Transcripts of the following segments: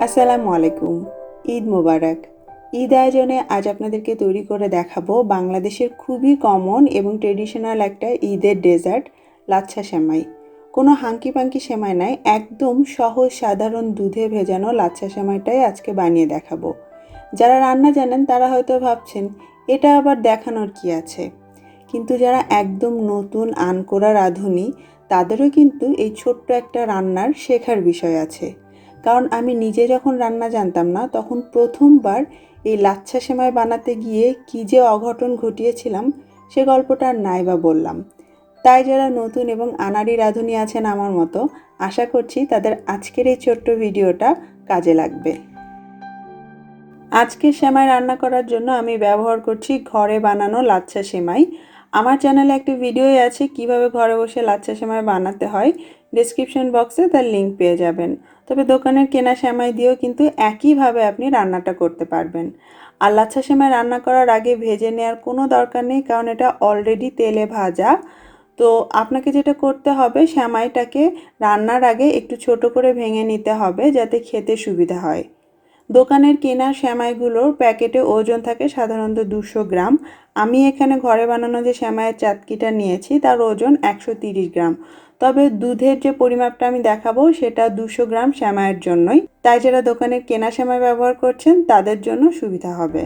আসসালামু আলাইকুম। ঈদ মোবারক। ঈদ আয়োজনে আজ আপনাদেরকে তৈরি করে দেখাবো বাংলাদেশের খুবই কমন এবং ট্রেডিশনাল একটা ঈদের ডেজার্ট লাচ্ছা সেমাই। কোনো হাঙ্কি পাঙ্কি সেমাই নাই, একদম সহজ সাধারণ দুধে ভেজানো লাচ্ছা সেমাইটাই আজকে বানিয়ে দেখাবো। যারা রান্না জানেন তারা হয়তো ভাবছেন এটা আবার দেখানোর কি আছে, কিন্তু যারা একদম নতুন আনকোড়া রাঁধুনি তাদেরও কিন্তু এই ছোট্ট একটা রান্নার শেখার বিষয় আছে। কারণ আমি নিজে যখন রান্না জানতাম না তখন প্রথমবার এই লাচ্ছা সেমাই বানাতে গিয়ে কী যে অঘটন ঘটিয়েছিলাম সে গল্পটা আর নাই বা বললাম। তাই যারা নতুন এবং আনাড়ি রাঁধুনি আছেন আমার মতো, আশা করছি তাদের আজকের এই ছোট্ট ভিডিওটা কাজে লাগবে। আজকে সেমাই রান্না করার জন্য আমি ব্যবহার করছি ঘরে বানানো লাচ্ছা সেমাই। আমার চ্যানেলে একটি ভিডিওই আছে কিভাবে ঘরে বসে লাচ্ছা সেমাই বানাতে হয়, ডেসক্রিপশন বক্সে তার লিঙ্ক পেয়ে যাবেন। তবে দোকানের কেনা সেমাই দিয়েও কিন্তু একইভাবে আপনি রান্নাটা করতে পারবেন। আর লাচ্ছা সেমাই রান্না করার আগে ভেজে নেওয়ার কোনো দরকার নেই, কারণ এটা অলরেডি তেলে ভাজা। তো আপনাকে যেটা করতে হবে, সেমাইটাকে রান্নার আগে একটু ছোট করে ভেঙে নিতে হবে যাতে খেতে সুবিধা হয়। দোকানের কেনা সেমাইগুলোর প্যাকেটে ওজন থাকে সাধারণত 200 গ্রাম। আমি এখানে ঘরে বানানো যে সেমাইয়ের চাটকিটা নিয়েছি তার ওজন 130 গ্রাম। তবে দুধের যে পরিমাপটা আমি দেখাবো সেটা 200 গ্রাম সেমাইয়ের জন্যই, তাই যারা দোকানের কেনা সেমাই ব্যবহার করছেন তাদের জন্য সুবিধা হবে।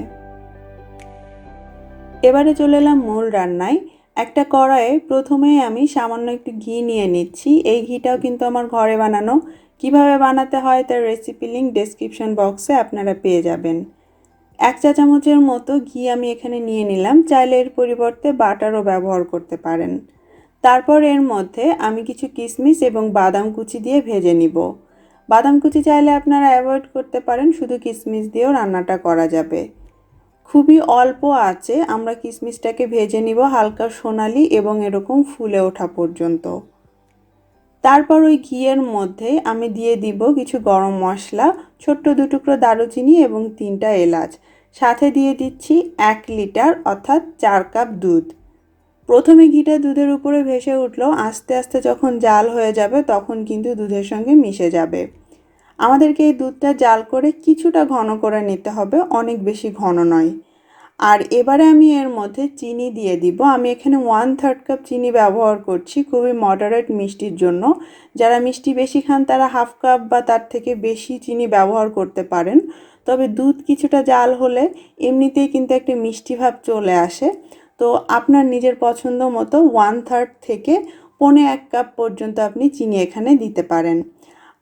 এবারে চলে এলাম মূল রান্নায়। একটা কড়াইয়ে প্রথমেই আমি সামান্য একটু ঘি নিয়ে নিচ্ছি। এই ঘিটাও কিন্তু আমার ঘরে বানানো। কিভাবে বানাতে হয় তার রেসিপি লিঙ্ক ডেসক্রিপশন বক্সে আপনারা পেয়ে যাবেন। 1 চা চামচের মতো ঘি আমি এখানে নিয়ে নিলাম। চাইলে এর পরিবর্তে বাটারও ব্যবহার করতে পারেন। তারপর এর মধ্যে আমি কিছু কিশমিশ এবং বাদাম কুচি দিয়ে ভেজে নিব। বাদাম কুচি চাইলে আপনারা অ্যাভয়েড করতে পারেন, শুধু কিশমিশ দিয়েও রান্নাটা করা যাবে। খুবই অল্প আঁচে আমরা কিশমিশটাকে ভেজে নিব হালকা সোনালি এবং এরকম ফুলে ওঠা পর্যন্ত। তারপর ওই ঘিয়ের মধ্যে আমি দিয়ে দিব কিছু গরম মশলা, ছোট্ট 2 টুকরো দারুচিনি এবং 3টা এলাচ। সাথে দিয়ে দিচ্ছি 1 লিটার অর্থাৎ 4 কাপ দুধ। প্রথমে ঘিটা দুধের উপরে ভেসে উঠলো, আস্তে আস্তে যখন জাল হয়ে যাবে তখন কিন্তু দুধের সঙ্গে মিশে যাবে। আমাদেরকে এই দুধটা জাল করে কিছুটা ঘন করে নিতে হবে, অনেক বেশি ঘন নয়। আর এবারে আমি এর মধ্যে চিনি দিয়ে দিব। আমি এখানে 1/3 কাপ চিনি ব্যবহার করছি, খুবই মডারেট মিষ্টির জন্য। যারা মিষ্টি বেশি খান তারা 1/2 কাপ বা তার থেকে বেশি চিনি ব্যবহার করতে পারেন। তবে দুধ কিছুটা জাল হলে এমনিতেই কিন্তু একটা মিষ্টি ভাব চলে আসে। তো আপনার নিজের পছন্দ মতো 1/3 থেকে 1.25 কাপ পর্যন্ত আপনি চিনি এখানে দিতে পারেন।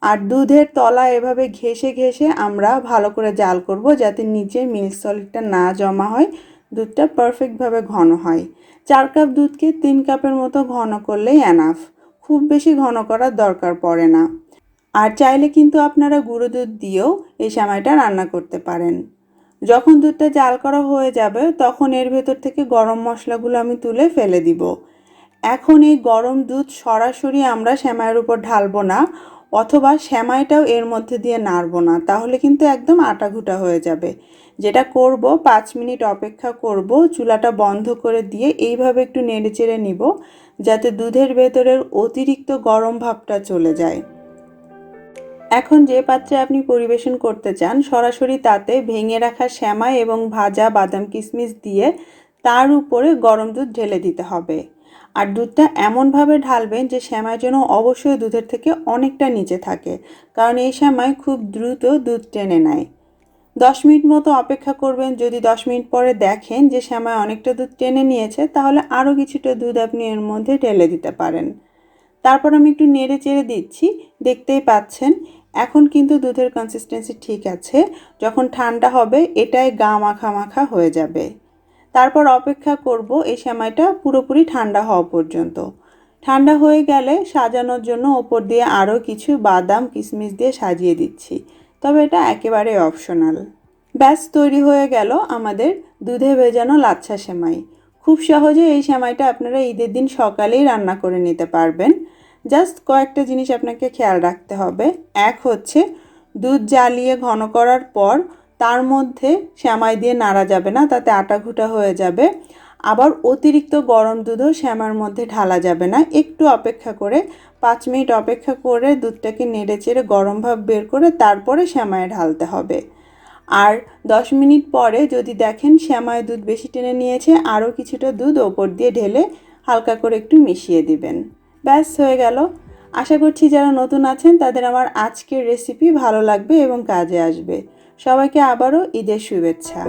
আর দুধের তলা এভাবে ঘেঁষে ঘেঁষে আমরা ভালো করে জাল করব যাতে নিচে মিল্ক সলিডটা না জমা হয়, দুধটা পারফেক্টভাবে ঘন হয়। 4 কাপ দুধকে 3 কাপের মতো ঘন করলেই এনাফ, খুব বেশি ঘন করার দরকার পড়ে না। আর চাইলে কিন্তু আপনারা গুঁড়ো দুধ দিয়েও এই সেমাইটা রান্না করতে পারেন। যখন দুধটা জাল করা হয়ে যাবে তখন এর ভেতর থেকে গরম মশলাগুলো আমি তুলে ফেলে দিব। এখন এই গরম দুধ সরাসরি আমরা সেমাইয়ের উপর ঢালবো না, অথবা সেমাইটাও এর মধ্যে দিয়ে নাড়বো না, তাহলে কিন্তু একদম আটাঘুটা হয়ে যাবে। যেটা করব, 5 মিনিট অপেক্ষা করব, চুলাটা বন্ধ করে দিয়ে এইভাবে একটু নেড়েচেড়ে নিব যাতে দুধের ভেতরের অতিরিক্ত গরম ভাবটা চলে যায়। এখন যে পাত্রে আপনি পরিবেশন করতে চান সরাসরি তাতে ভেঙে রাখা সেমাই এবং ভাজা বাদাম কিশমিশ দিয়ে তার উপরে গরম দুধ ঢেলে দিতে হবে। আর দুধটা এমনভাবে ঢালবেন যে সেমাই যেন অবশ্যই দুধের থেকে অনেকটা নিচে থাকে, কারণ এই সেমাই খুব দ্রুত দুধ টেনে নেয়। 10 মিনিট মতো অপেক্ষা করবেন। যদি 10 মিনিট পরে দেখেন যে সেমাই অনেকটা দুধ টেনে নিয়েছে তাহলে আরও কিছুটা দুধ আপনি এর মধ্যে ঢেলে দিতে পারেন। তারপর আমি একটু নেড়ে চেড়ে দিচ্ছি, দেখতেই পাচ্ছেন এখন কিন্তু দুধের কনসিস্টেন্সি ঠিক আছে। যখন ঠান্ডা হবে এটাই গা মাখা মাখা হয়ে যাবে। তারপর অপেক্ষা করব এই সেমাইটা পুরোপুরি ঠান্ডা হওয়া পর্যন্ত। ঠান্ডা হয়ে গেলে সাজানোর জন্য ওপর দিয়ে আরও কিছু বাদাম কিশমিশ দিয়ে সাজিয়ে দিচ্ছি, তবে এটা একেবারে অপশনাল। ব্যাস তৈরি হয়ে গেল আমাদের দুধে ভেজানো লাচ্ছা সেমাই। খুব সহজে এই সেমাইটা আপনারা ঈদের দিন সকালেই রান্না করে নিতে পারবেন। জাস্ট কয়েকটা জিনিস আপনাকে খেয়াল রাখতে হবে। এক হচ্ছে দুধ জ্বালিয়ে ঘন করার পর তার মধ্যে সেমাই দিয়ে নাড়া যাবে না, তাতে আটাঘুটা হয়ে যাবে। আবার অতিরিক্ত গরম দুধও শ্যামার মধ্যে ঢালা যাবে না। একটু অপেক্ষা করে 5 মিনিট অপেক্ষা করে দুধটাকে নেড়েচেড়ে গরম ভাব বের করে তারপরে শ্যামায় ঢালতে হবে। আর 10 মিনিট পরে যদি দেখেন শ্যামায় দুধ বেশি টেনে নিয়েছে, আরও কিছুটা দুধ ওপর দিয়ে ঢেলে হালকা করে একটু মিশিয়ে দিবেন। ব্যাস হয়ে গেল। আশা করছি যারা নতুন আছেন তাদের আমার আজকের রেসিপি ভালো লাগবে এবং কাজে আসবে। সবাইকে আবারও ঈদের শুভেচ্ছা।